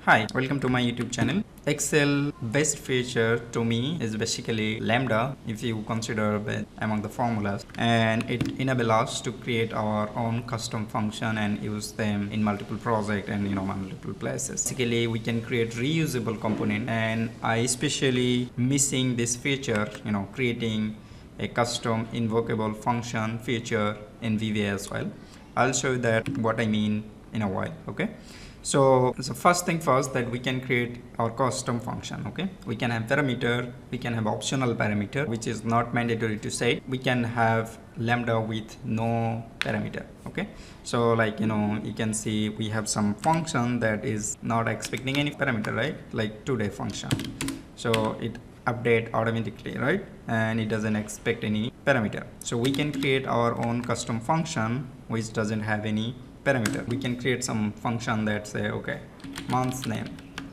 Hi, welcome to my YouTube channel. Excel best feature to me is basically lambda, if you consider among the formulas, and it enables us to create our own custom function and use them in multiple projects and multiple places. Basically we can create reusable component, and I especially missing this feature, creating a custom invocable function feature in VBA as well. I'll show you that what I mean in a while. Okay, so first thing first, that we can create our custom function. Okay, we can have parameter, we can have optional parameter which is not mandatory to say. We can have lambda with no parameter. Okay, so you can see we have some function that is not expecting any parameter, right? Like today function, so it update automatically, right? And it doesn't expect any parameter. So we can create our own custom function which doesn't have any parameter. We can create some function that say, okay, month's name.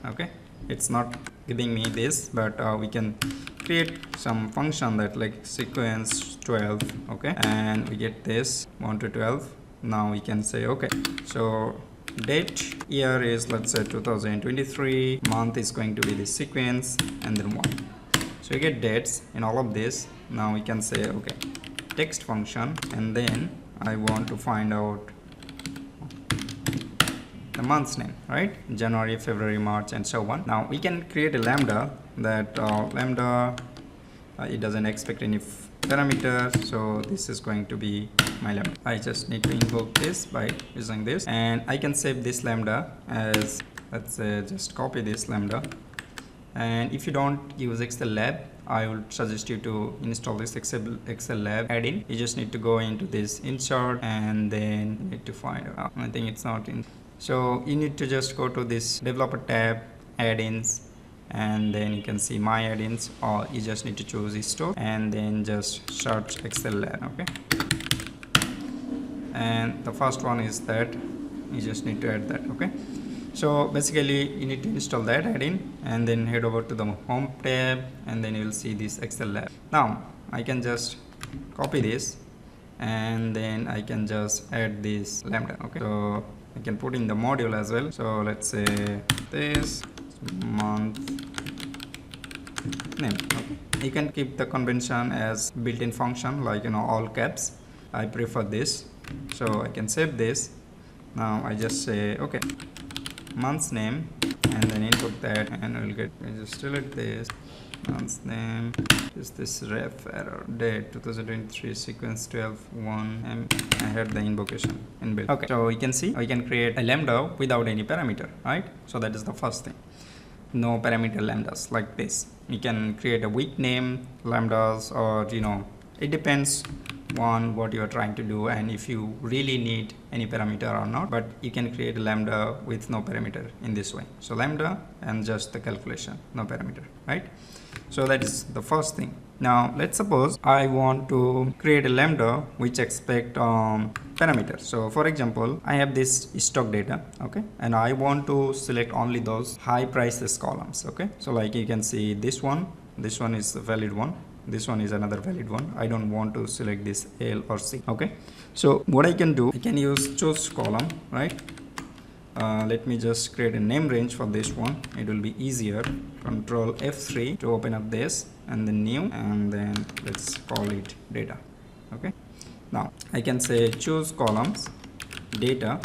Okay, it's not giving me this, but we can create some function that like sequence 12. Okay, and we get this 1 to 12. Now we can say, okay, so date, year is, let's say 2023, month is going to be the sequence, and then 1. So you get dates in all of this. Now we can say, okay, text function, and then I want to find out the month's name, right? January, February, March, and so on. Now we can create a lambda that it doesn't expect any parameter, so this is going to be my lambda. I just need to invoke this by using this, and I can save this lambda as, let's say, just copy this lambda. And if you don't use Excel Lab, I would suggest you to install this Excel Lab add-in. You just need to go into this insert, and then you need to find out. I think it's not in. So you need to just go to this developer tab, add-ins, and then you can see my add-ins, or you just need to choose store and then just search Excel Lab. Okay, and the first one is that you just need to add that. Okay, so basically you need to install that add-in and then head over to the home tab, and then you will see this Excel Lab. Now I can just copy this, and then I can just add this lambda. Okay, so I can put in the module as well. So let's say this month name. Okay, you can keep the convention as built-in function, like all caps. I prefer this, so I can save this. Now I just say, okay, month's name, and then input that, and we'll get, we just delete this month's name, is this ref error, date 2023, sequence 12/1, and I had the invocation inbuilt. Okay, so you can see I can create a lambda without any parameter, right? So that is the first thing. No parameter lambdas like this. You can create a week name lambdas, or it depends on what you are trying to do, and if you really need any parameter or not. But you can create a lambda with no parameter in this way. So lambda and just the calculation, no parameter, right? So that is the first thing. Now let's suppose I want to create a lambda which expect parameters. So for example, I have this stock data, okay, and I want to select only those high prices columns. Okay, so like you can see this one is a valid one, this one is another valid one. I don't want to select this L or C. Okay, so what I can do, I can use choose column, right? Let me just create a name range for this one. It will be easier. Control F3 to open up this, and then new, and then let's call it data. Okay, now I can say choose columns data,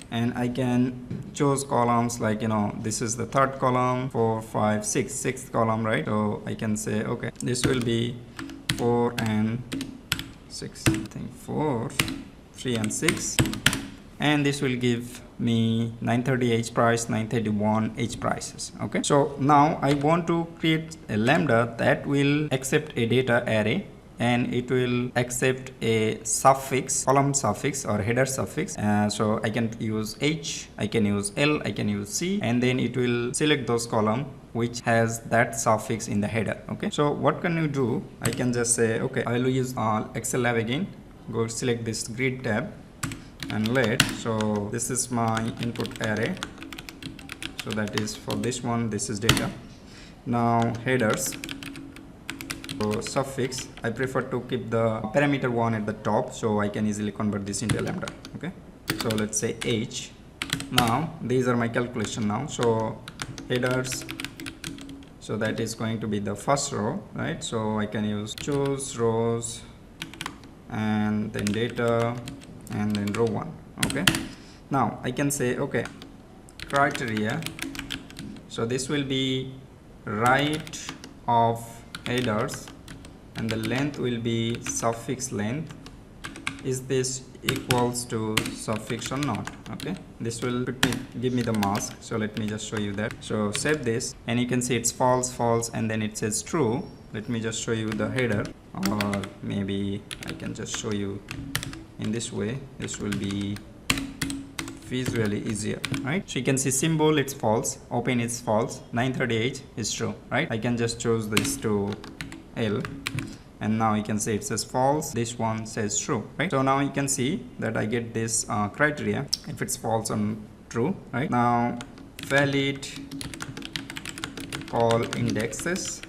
and I can choose columns like this is the third column, 4, 5, 6, sixth column, right? So I can say, okay, this will be 4 and 6, I think 4, 3 and 6, and this will give me 930 H price, 931 H prices. Okay, so now I want to create a lambda that will accept a data array, and it will accept a suffix, column suffix or header suffix. So I can use H, I can use L, I can use C, and then it will select those column which has that suffix in the header. Okay, so what can you do? I can just say, okay, I will use Excel Lab again, go select this grid tab, and let, so this is my input array, so that is for this one, this is data. Now headers, so suffix, I prefer to keep the parameter one at the top, so I can easily convert this into a lambda. Okay, so let's say H. Now these are my calculation now, so headers, so that is going to be the first row, right? So I can use choose rows and then data and then row 1. Okay, now I can say okay, criteria, so this will be right of headers and the length will be suffix length. Is this equals to suffix or not? Okay, this will give me the mask. So let me just show you that. So save this and you can see it's false, false, and then it says true. Let me just show you the header, or maybe I can just show you in this way. This will be visually easier, right? So you can see symbol, it's false, open is false, 930H is true, right? I can just choose this to L, and now you can see it says false, this one says true, right? So now you can see that I get this criteria if it's false or true, right? Now valid call indexes,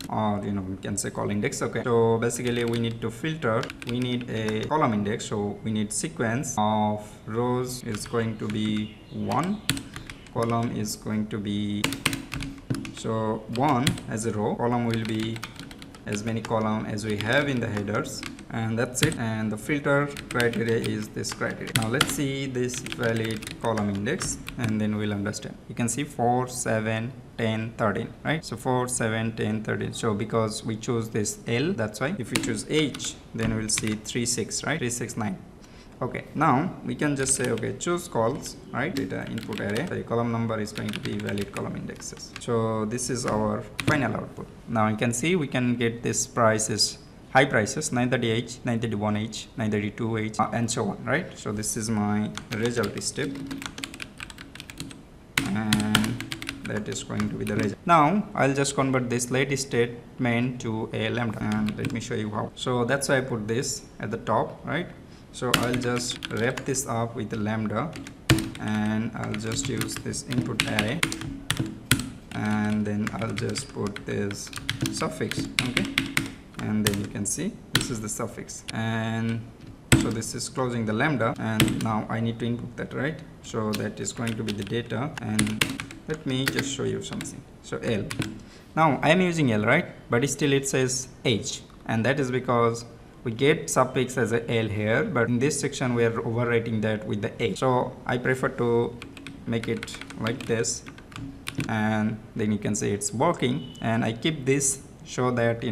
or you can say call index. Okay, so basically we need to filter, we need a column index, so we need sequence of rows is going to be 1, column is going to be, so 1 as a row, column will be as many column as we have in the headers, and that's it. And the filter criteria is this criteria. Now let's see this valid column index and then we'll understand. You can see 4, 7, 10, 13, right? So 4, 7, 10, 13. So because we choose this L, that's why. If we choose H, then we'll see 3, 6, right? 3, 6, 9. Okay, now we can just say okay, choose calls, right? Data input array, the column number is going to be valid column indexes. So this is our final output. Now you can see we can get this prices, high prices, 930H, 931H, 932H, and so on, right? So this is my result step, and that is going to be the result. Now I'll just convert this let statement to a lambda, and let me show you how. So that's why I put this at the top, right? So I'll just wrap this up with the lambda, and I'll just use this input array, and then I'll just put this suffix, okay? And then you can see this is the suffix, and so this is closing the lambda, and now I need to input that, right? So that is going to be the data, and let me just show you something. So L, now I am using L, right? But still it says H, and that is because we get suffix as a L here, but in this section we are overwriting that with the H. So I prefer to make it like this, and then you can see it's working. And I keep this so that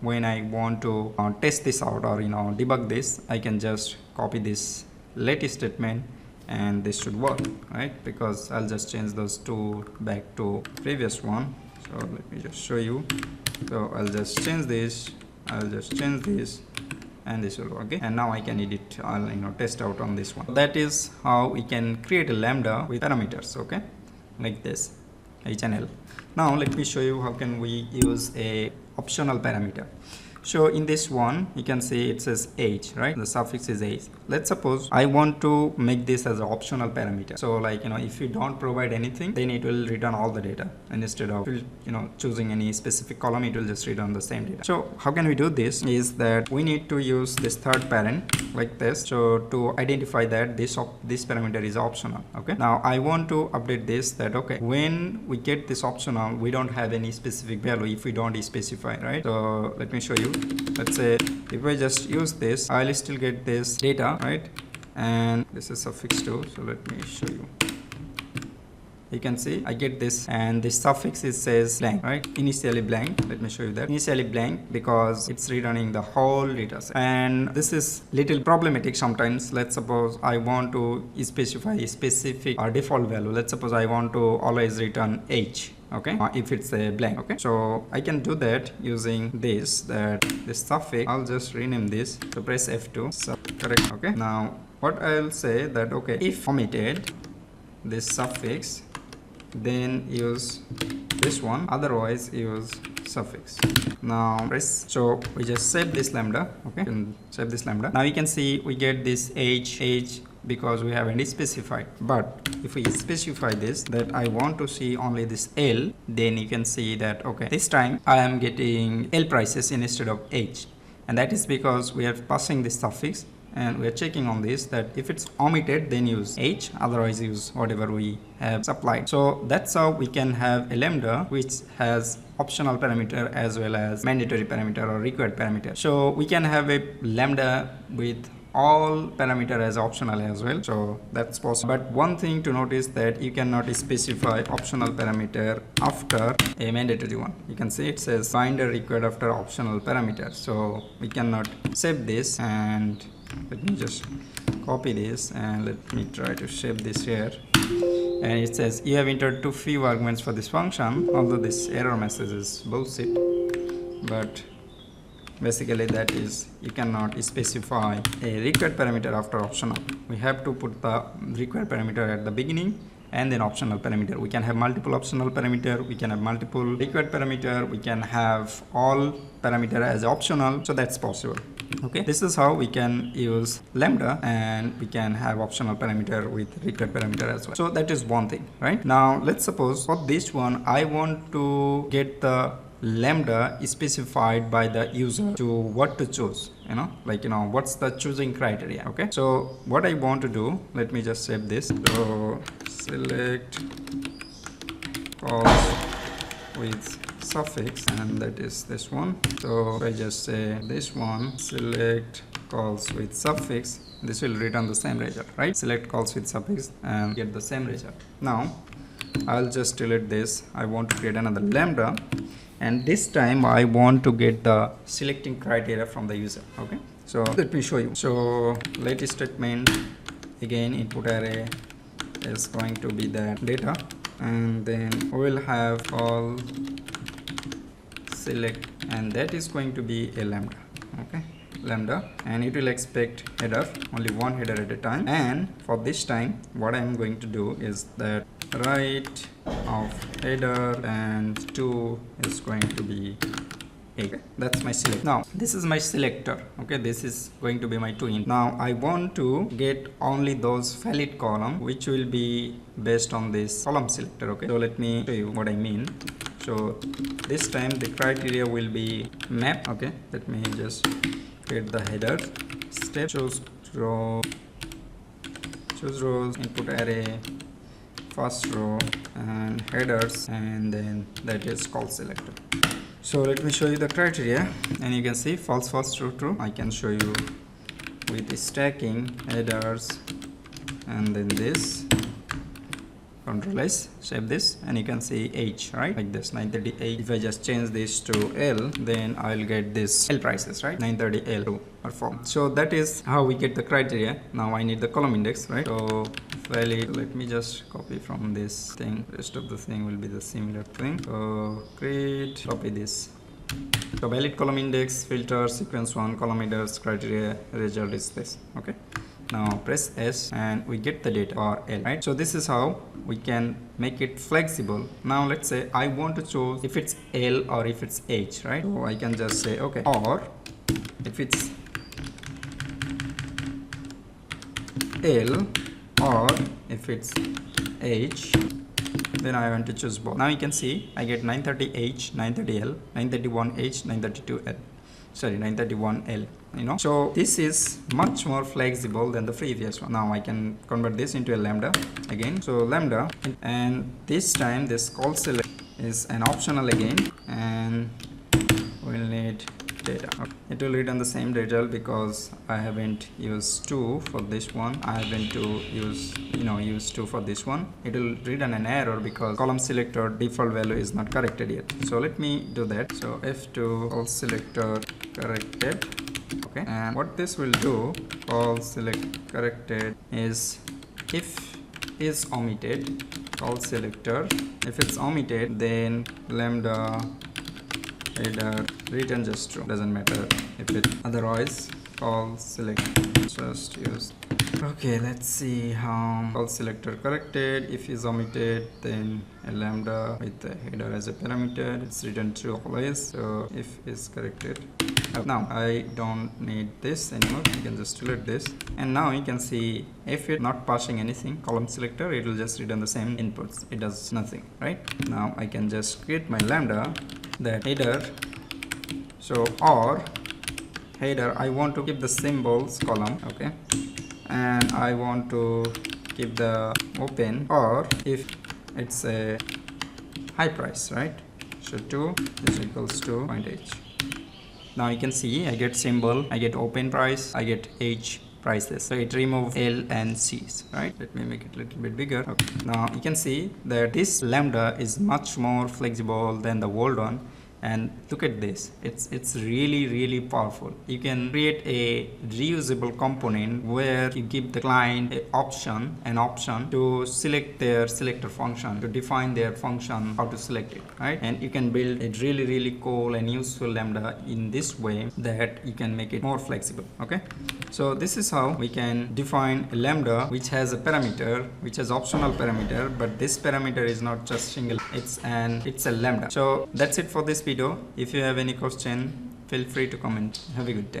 when I want to test this out or debug this, I can just copy this let statement and this should work, right? Because I'll just change those two back to previous one. So let me just show you. So I'll just change this, I'll just change this, and this will work. Okay, and now I can edit, I'll test out on this one. That is how we can create a lambda with parameters, okay, like this, H and L. Now let me show you how can we use a optional parameter. So in this one you can see it says H, right? The suffix is H. Let's suppose I want to make this as an optional parameter. So like if you don't provide anything, then it will return all the data, and instead of choosing any specific column, it will just return the same data. So how can we do this is that we need to use this third parent like this, so to identify that this parameter is optional. Okay, now I want to update this, that okay, when we get this optional, we don't have any specific value if we don't specify, right? So let me show you. Let's say if I just use this, I'll still get this data, right? And this is suffix 2, so let me show you. You can see I get this, and this suffix is says blank, right? Initially blank. Let me show you that. Initially blank because it's returning the whole data set, and this is little problematic sometimes. Let's suppose I want to specify a specific or default value. Let's suppose I want to always return H, okay, if it's a blank. Okay, so I can do that using this suffix. I'll just rename this, so press F2, so correct. Okay, now what I'll say that okay, if omitted this suffix, then use this one, otherwise use suffix. Now press, so we just save this lambda, okay, and save this lambda. Now you can see we get this H because we haven't specified. But if we specify this, that I want to see only this L, then you can see that okay, this time I am getting L prices instead of H, and that is because we are passing this suffix and we are checking on this that if it's omitted then use H, otherwise use whatever we have supplied. So that's how we can have a lambda which has optional parameter as well as mandatory parameter or required parameter. So we can have a lambda with all parameter as optional as well, so that's possible. But one thing to notice that you cannot specify optional parameter after a mandatory one. You can see it says binder required after optional parameter, so we cannot save this. And let me just copy this and let me try to save this here. And it says you have entered too few arguments for this function, although this error message is bullshit, but basically that is you cannot specify a required parameter after optional. We have to put the required parameter at the beginning and then optional parameter. We can have multiple optional parameter, we can have multiple required parameter, we can have all parameter as optional, so that's possible. Okay, this is how we can use lambda, and we can have optional parameter with required parameter as well. So that is one thing, right? Now let's suppose for this one I want to get the lambda specified by the user to what to choose, what's the choosing criteria. Okay, so what I want to do, let me just save this. So select calls with suffix, and that is this one. So I just say this one, select calls with suffix, this will return the same result, right? Select calls with suffix and get the same result. Now I'll just delete this. I want to create another lambda, and this time I want to get the selecting criteria from the user. Okay, so let me show you. So latest statement, again input array is going to be that data, and then we'll have all select, and that is going to be a lambda. Okay, lambda, and it will expect header, only one header at a time. And for this time what I'm going to do is that right of header and 2 is going to be 8. That's my select. Now this is my selector. Okay, this is going to be my 2 int. Now I want to get only those valid column which will be based on this column selector. Okay, so let me show you what I mean. So this time the criteria will be map. Okay, let me just create the header step, choose rows, input array, first row, and headers, and then that is call selector. So let me show you the criteria, and you can see false, false, true, true. I can show you with the stacking headers, and then this Control S, save this, and you can see H, right, like this 938. If I just change this to L, then I'll get this L prices, right, 930 L or 4. So that is how we get the criteria. Now I need the column index, right? So valid, let me just copy from this thing, rest of the thing will be the similar thing. So create, copy this. So valid column index, filter, sequence 1, column headers, criteria, result is this. Okay, now press S and we get the data for L, right? So this is how we can make it flexible. Now let's say I want to choose if it's L or if it's H, right? So I can just say okay, or if it's L or if it's H, then I want to choose both. Now you can see I get 930H, 930L, 931H, 932L. Sorry, 931L. So this is much more flexible than the previous one. Now I can convert this into a lambda again. So lambda, and this time this call select is an optional again, and we'll need data. Okay. It will return the same result because I haven't used 2 for this one. I haven't to use use 2 for this one. It will return an error because column selector default value is not corrected yet. So let me do that. So F2 call selector corrected. Okay, and what this will do, call select corrected, is if is omitted, call selector, if it's omitted, then lambda header return just true, doesn't matter if it otherwise. Call select just use. Okay, let's see how call selector corrected. If is omitted, then a lambda with the header as a parameter, it's written true always. So if is corrected. Now I don't need this anymore, you can just delete this, and now you can see if it's not passing anything, column selector, it will just return the same inputs, it does nothing, right? Now I can just create my lambda, that header, so or header, I want to keep the symbols column, okay, and I want to keep the open, or if it's a high price, right? So 2 is equals to point h. Now you can see I get symbol, I get open price, I get h prices. So it removes L and C's, right? Let me make it a little bit bigger. Okay. Now you can see that this lambda is much more flexible than the old one. And look at this, it's really powerful. You can create a reusable component where you give the client an option to select their selector function, to define their function, how to select it, right? And you can build a really cool and useful lambda in this way that you can make it more flexible. Okay, so this is how we can define a lambda which has a parameter, which has optional parameter, but this parameter is not just single, it's a lambda. So that's it for this video. If you have any question, feel free to comment. Have a good day.